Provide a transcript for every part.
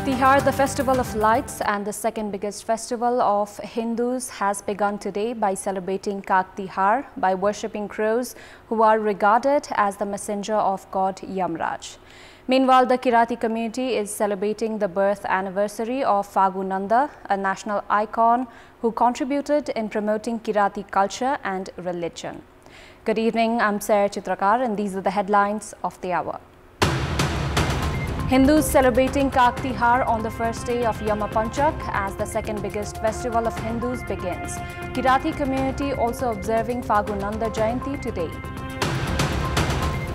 Tihar, the festival of lights and the second biggest festival of Hindus, has begun today by celebrating Kak Tihar by worshipping crows who are regarded as the messenger of God Yamraj. Meanwhile, the Kirati community is celebrating the birth anniversary of Phagu Nanda, a national icon who contributed in promoting Kirati culture and religion. Good evening, I'm Chitrakar and these are the headlines of the hour. Hindus celebrating Kak Tihar on the first day of Yama Panchak as the second biggest festival of Hindus begins. Kirati community also observing Phagu Nanda Jayanti today.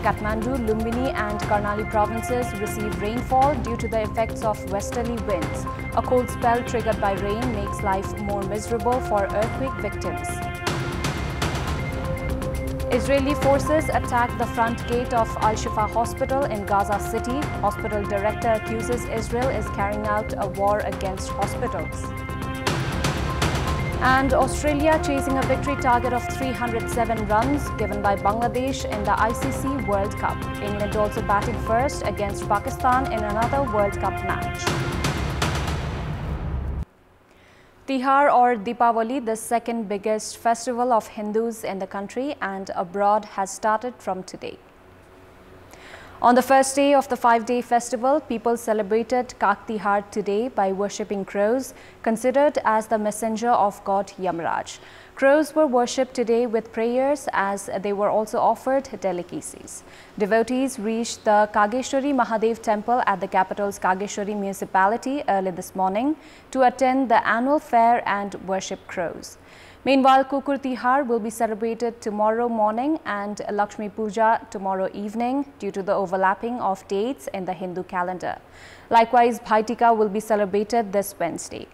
Kathmandu, Lumbini and Karnali provinces receive rainfall due to the effects of westerly winds. A cold spell triggered by rain makes life more miserable for earthquake victims. Israeli forces attacked the front gate of Al-Shifa Hospital in Gaza City. Hospital director accuses Israel is carrying out a war against hospitals. And Australia chasing a victory target of 307 runs given by Bangladesh in the ICC World Cup. England also batting first against Pakistan in another World Cup match. Tihar or Deepavali, the second biggest festival of Hindus in the country and abroad, has started from today. On the first day of the 5-day festival, people celebrated Kak Tihar today by worshipping crows, considered as the messenger of God Yamraj. Crows were worshipped today with prayers as they were also offered delicacies. Devotees reached the Kageshwari Mahadev temple at the capital's Kageshwari municipality early this morning to attend the annual fair and worship crows. Meanwhile, Kukur Tihar will be celebrated tomorrow morning and Lakshmi Puja tomorrow evening due to the overlapping of dates in the Hindu calendar. Likewise, Bhai Tika will be celebrated this Wednesday.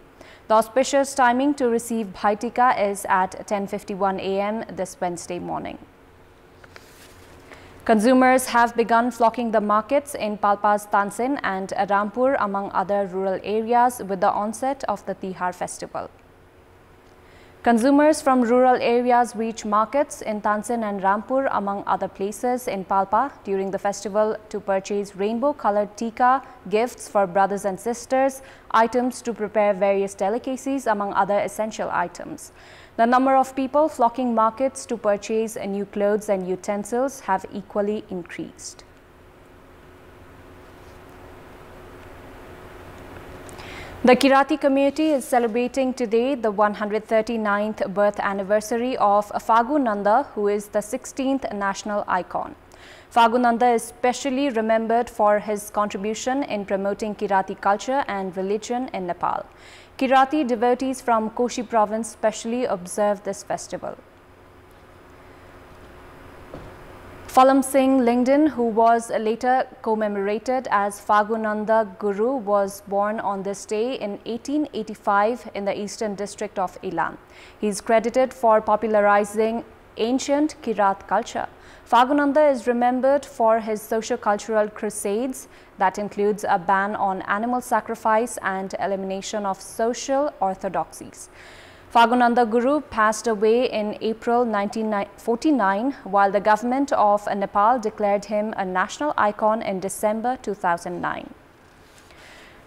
The auspicious timing to receive Bhai Tika is at 10:51 a.m. this Wednesday morning. Consumers have begun flocking the markets in Palpa's Tansin and Rampur among other rural areas with the onset of the Tihar festival. Consumers from rural areas reach markets in Tansin and Rampur among other places in Palpa during the festival to purchase rainbow-colored tika, gifts for brothers and sisters, items to prepare various delicacies among other essential items. The number of people flocking markets to purchase new clothes and utensils have equally increased. The Kirati community is celebrating today the 139th birth anniversary of Phagu Nanda, who is the 16th national icon. Phagu Nanda is specially remembered for his contribution in promoting Kirati culture and religion in Nepal. Kirati devotees from Koshi province specially observe this festival. Phalam Singh Lingden, who was later commemorated as Phagu Nanda Guru, was born on this day in 1885 in the eastern district of Ilan. He is credited for popularizing ancient Kirat culture. Phagu Nanda is remembered for his socio-cultural crusades that includes a ban on animal sacrifice and elimination of social orthodoxies. Phagu Nanda Guru passed away in April 1949, while the government of Nepal declared him a national icon in December 2009.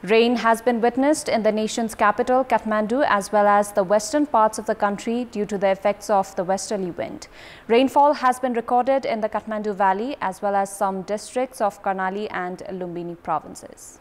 Rain has been witnessed in the nation's capital, Kathmandu, as well as the western parts of the country due to the effects of the westerly wind. Rainfall has been recorded in the Kathmandu Valley as well as some districts of Karnali and Lumbini provinces.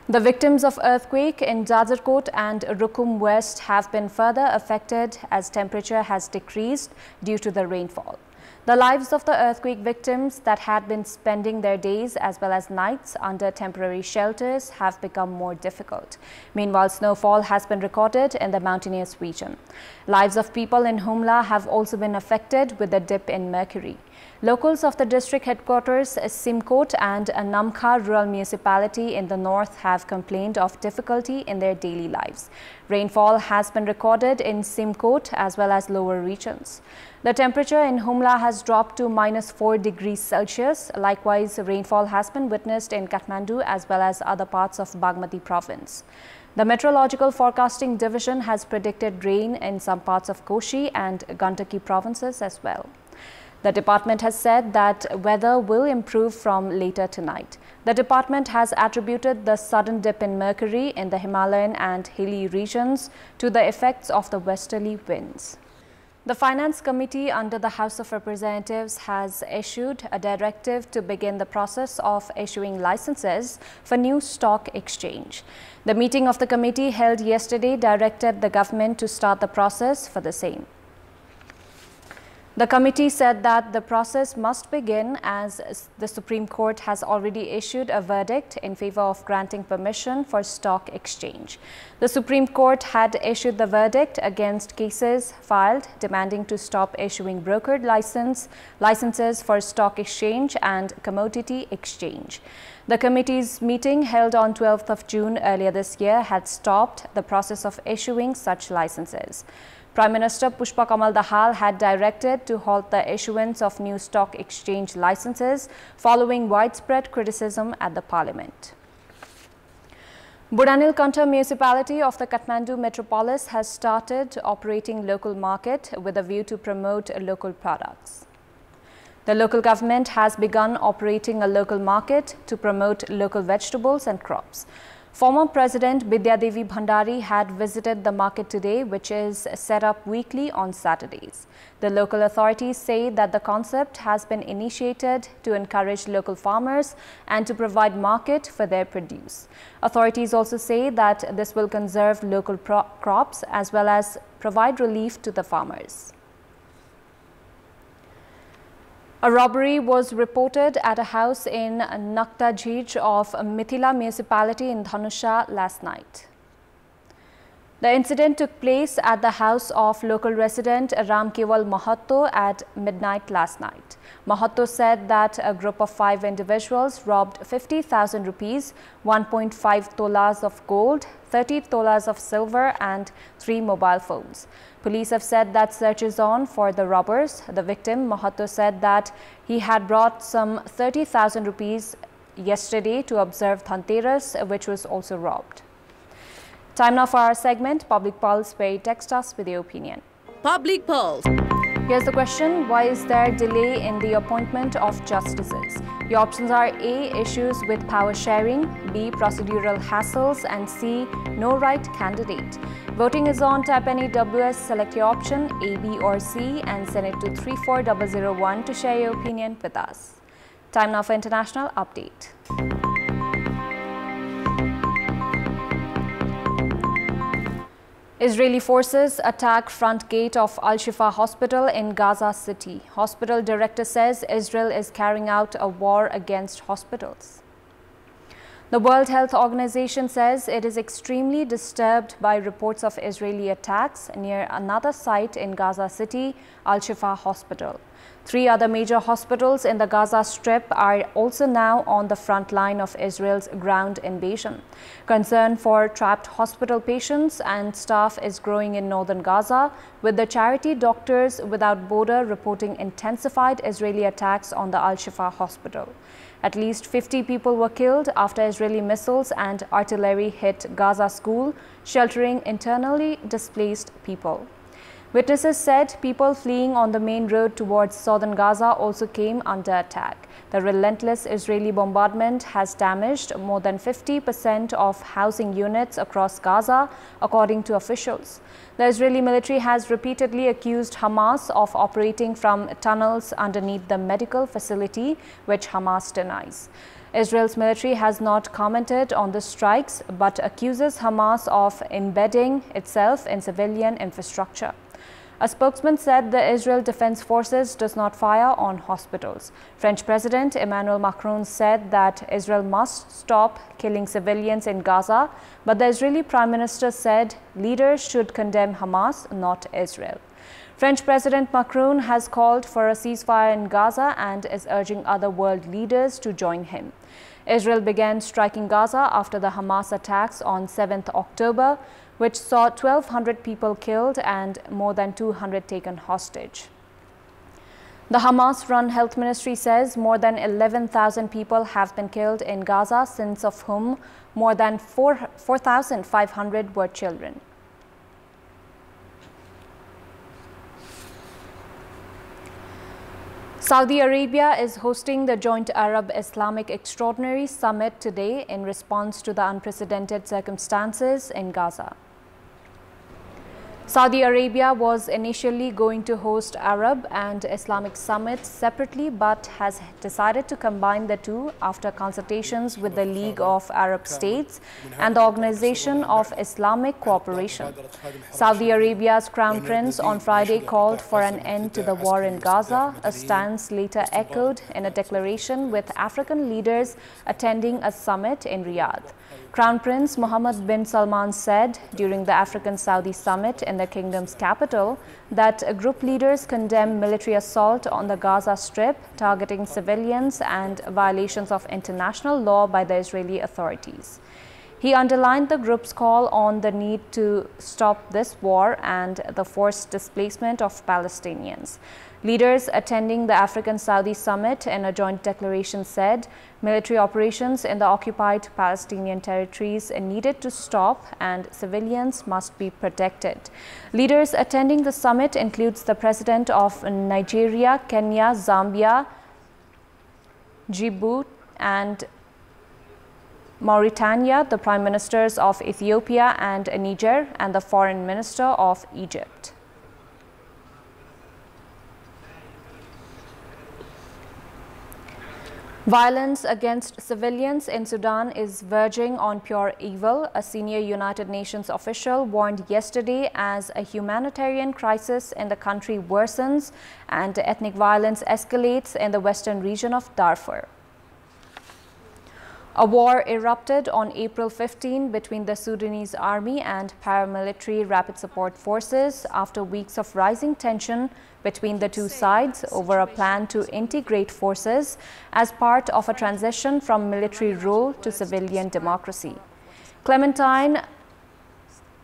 The victims of earthquake in Jajarkot and Rukum West have been further affected as temperature has decreased due to the rainfall. The lives of the earthquake victims that had been spending their days as well as nights under temporary shelters have become more difficult. Meanwhile, snowfall has been recorded in the mountainous region. Lives of people in Humla have also been affected with a dip in mercury. Locals of the district headquarters, Simkot and Namkha rural municipality in the north have complained of difficulty in their daily lives. Rainfall has been recorded in Simkot as well as lower regions. The temperature in Humla has dropped to -4 degrees Celsius. Likewise, rainfall has been witnessed in Kathmandu as well as other parts of Bagmati province. The Meteorological Forecasting Division has predicted rain in some parts of Koshi and Gandaki provinces as well. The department has said that weather will improve from later tonight. The department has attributed the sudden dip in mercury in the Himalayan and hilly regions to the effects of the westerly winds. The Finance Committee under the House of Representatives has issued a directive to begin the process of issuing licenses for new stock exchange. The meeting of the committee held yesterday directed the government to start the process for the same. The committee said that the process must begin as the Supreme Court has already issued a verdict in favor of granting permission for stock exchange. The Supreme Court had issued the verdict against cases filed demanding to stop issuing brokered licenses for stock exchange and commodity exchange. The committee's meeting held on 12th of June earlier this year had stopped the process of issuing such licenses. Prime Minister Pushpa Kamal Dahal had directed to halt the issuance of new stock exchange licenses following widespread criticism at the parliament. Budanilkantha municipality of the Kathmandu metropolis has started operating local market with a view to promote local products. The local government has begun operating a local market to promote local vegetables and crops. Former President Bidya Devi Bhandari had visited the market today, which is set up weekly on Saturdays. The local authorities say that the concept has been initiated to encourage local farmers and to provide market for their produce. Authorities also say that this will conserve local crops as well as provide relief to the farmers. A robbery was reported at a house in Naktajhij of Mithila municipality in Dhanusha last night. The incident took place at the house of local resident Ram Kewal Mahatto at midnight last night. Mahatto said that a group of 5 individuals robbed 50,000 rupees, 1.5 tolas of gold, 30 tolas of silver and 3 mobile phones. Police have said that search is on for the robbers. The victim, Mahatto, said that he had brought some 30,000 rupees yesterday to observe Dhanteras, which was also robbed. Time now for our segment, Public Pulse, where you text us with your opinion. Public Pulse. Here's the question: why is there delay in the appointment of justices? Your options are A. Issues with power sharing, B. Procedural hassles, and C. No right candidate. Voting is on. Tap any WS, select your option A, B or C and send it to 34001 to share your opinion with us. Time now for international update. Israeli forces attack front gate of Al-Shifa hospital in Gaza City. Hospital director says Israel is carrying out a war against hospitals. The World Health Organization says it is extremely disturbed by reports of Israeli attacks near another site in Gaza City, Al-Shifa Hospital. 3 other major hospitals in the Gaza Strip are also now on the front line of Israel's ground invasion. Concern for trapped hospital patients and staff is growing in northern Gaza, with the charity Doctors Without Border reporting intensified Israeli attacks on the Al-Shifa hospital. At least 50 people were killed after Israeli missiles and artillery hit Gaza school, sheltering internally displaced people. Witnesses said people fleeing on the main road towards southern Gaza also came under attack. The relentless Israeli bombardment has damaged more than 50% of housing units across Gaza, according to officials. The Israeli military has repeatedly accused Hamas of operating from tunnels underneath the medical facility, which Hamas denies. Israel's military has not commented on the strikes, but accuses Hamas of embedding itself in civilian infrastructure. A spokesman said the Israel Defense Forces does not fire on hospitals. French President Emmanuel Macron said that Israel must stop killing civilians in Gaza, but the Israeli Prime Minister said leaders should condemn Hamas, not Israel. French President Macron has called for a ceasefire in Gaza and is urging other world leaders to join him. Israel began striking Gaza after the Hamas attacks on 7th October, which saw 1,200 people killed and more than 200 taken hostage. The Hamas-run health ministry says more than 11,000 people have been killed in Gaza, since of whom more than 4,500 were children. Saudi Arabia is hosting the Joint Arab Islamic Extraordinary Summit today in response to the unprecedented circumstances in Gaza. Saudi Arabia was initially going to host Arab and Islamic summits separately but has decided to combine the two after consultations with the League of Arab States and the Organization of Islamic Cooperation. Saudi Arabia's Crown Prince on Friday called for an end to the war in Gaza, a stance later echoed in a declaration with African leaders attending a summit in Riyadh. Crown Prince Mohammed bin Salman said during the African-Saudi summit in the kingdom's capital that group leaders condemn military assault on the Gaza Strip, targeting civilians and violations of international law by the Israeli authorities. He underlined the group's call on the need to stop this war and the forced displacement of Palestinians. Leaders attending the African-Saudi summit in a joint declaration said military operations in the occupied Palestinian territories needed to stop and civilians must be protected. Leaders attending the summit includes the president of Nigeria, Kenya, Zambia, Djibouti and Mauritania, the prime ministers of Ethiopia and Niger, and the foreign minister of Egypt. Violence against civilians in Sudan is verging on pure evil, a senior United Nations official warned yesterday as a humanitarian crisis in the country worsens and ethnic violence escalates in the western region of Darfur. A war erupted on April 15 between the Sudanese army and paramilitary rapid support forces after weeks of rising tension between the two sides over a plan to integrate forces as part of a transition from military rule to civilian democracy. Clementine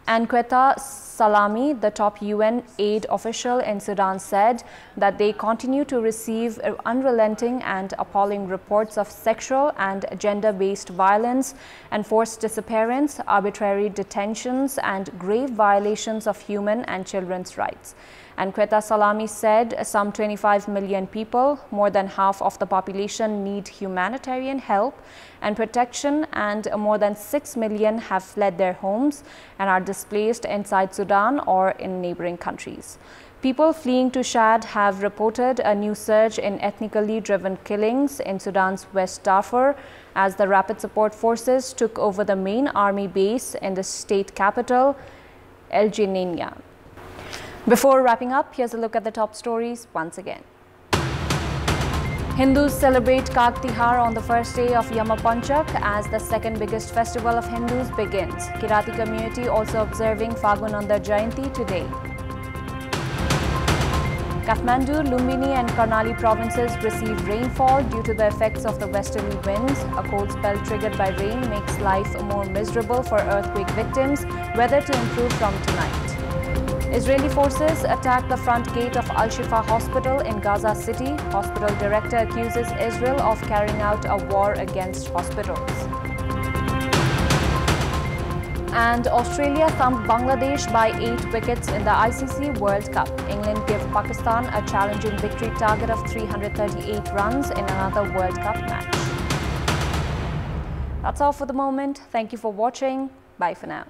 Anqueta Salami, the top UN aid official in Sudan, said that they continue to receive unrelenting and appalling reports of sexual and gender-based violence and forced disappearance, arbitrary detentions, and grave violations of human and children's rights. Anqueta Salami said some 25 million people, more than half of the population, need humanitarian help and protection, and more than 6 million have fled their homes and are displaced inside Sudan or in neighboring countries. People fleeing to Chad have reported a new surge in ethnically driven killings in Sudan's West Darfur as the rapid support forces took over the main army base in the state capital, El Geneina. Before wrapping up, here's a look at the top stories once again. Hindus celebrate Kag Tihar on the first day of Yama Panchak as the second biggest festival of Hindus begins. Kirati community also observing Fagunanda Jayanti today. Kathmandu, Lumbini and Karnali provinces receive rainfall due to the effects of the westerly winds. A cold spell triggered by rain makes life more miserable for earthquake victims. Weather to improve from tonight. Israeli forces attacked the front gate of Al-Shifa Hospital in Gaza City. Hospital director accuses Israel of carrying out a war against hospitals. And Australia thumped Bangladesh by 8 wickets in the ICC World Cup. England give Pakistan a challenging victory target of 338 runs in another World Cup match. That's all for the moment. Thank you for watching. Bye for now.